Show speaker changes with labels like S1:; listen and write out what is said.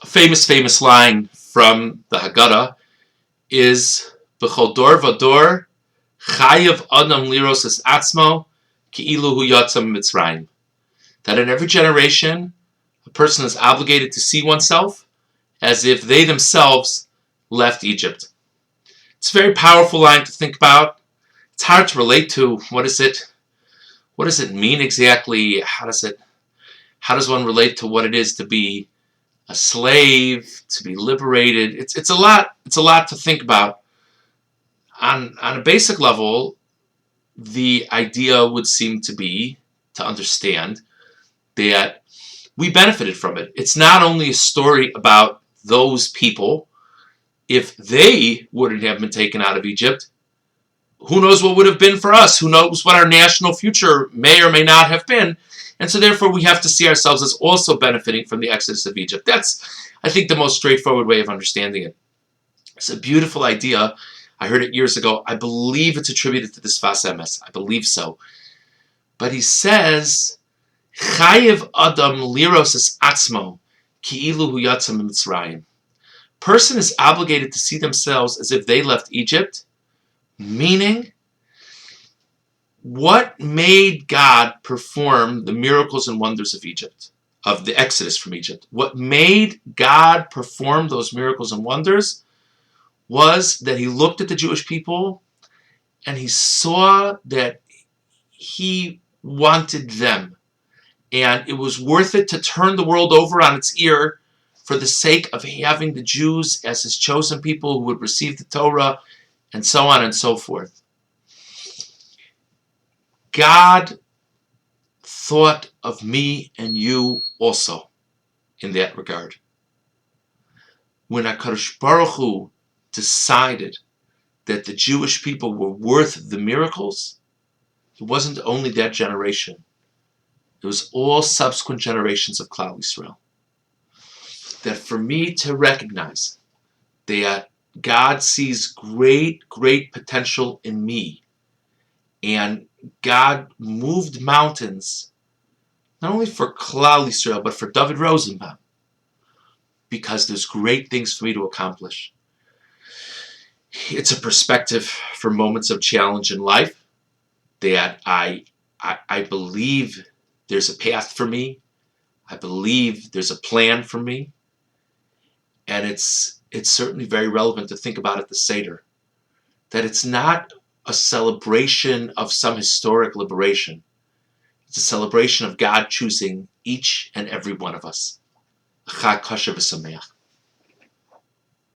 S1: famous line from the Haggadah is B'chol dor v'dor chayav adam liros es atzmo ki'ilu hu yatsa mitzrayim. That in every generation, a person is obligated to see oneself as if they themselves left Egypt. It's a very powerful line to think about. It's hard to relate to. What does it mean exactly? How does one relate to what it is to be a slave, to be liberated? It's a lot to think about. On a basic level, the idea would seem to be to understand that we benefited from it. It's not only a story about those people. If they wouldn't have been taken out of Egypt, who knows what would have been for us? Who knows what our national future may or may not have been? And so therefore we have to see ourselves as also benefiting from the exodus of Egypt. That's, I think, the most straightforward way of understanding it. It's a beautiful idea. I heard it years ago. I believe it's attributed to the Sfas Emes. I believe so. But he says, Chayev Adam liros es atzmo ki'ilu hu yatsa mitzrayim. Person is obligated to see themselves as if they left Egypt, meaning what made God perform the miracles and wonders of Egypt, of the exodus from Egypt? What made God perform those miracles and wonders was that he looked at the Jewish people and he saw that he wanted them. And it was worth it to turn the world over on its ear for the sake of having the Jews as his chosen people who would receive the Torah, and so on and so forth. God thought of me and you also in that regard. When HaKadosh Baruch Hu decided that the Jewish people were worth the miracles, it wasn't only that generation. It was all subsequent generations of Klal Yisrael. That for me to recognize that God sees great potential in me, and God moved mountains not only for Klal Yisrael but for Rabbi Rosenbaum, because there's great things for me to accomplish. It's a perspective for moments of challenge in life that I believe there's a path for me. I believe there's a plan for me. And it's certainly very relevant to think about at the Seder. That it's not a celebration of some historic liberation. It's a celebration of God choosing each and every one of us. Chag kosher v'sameach.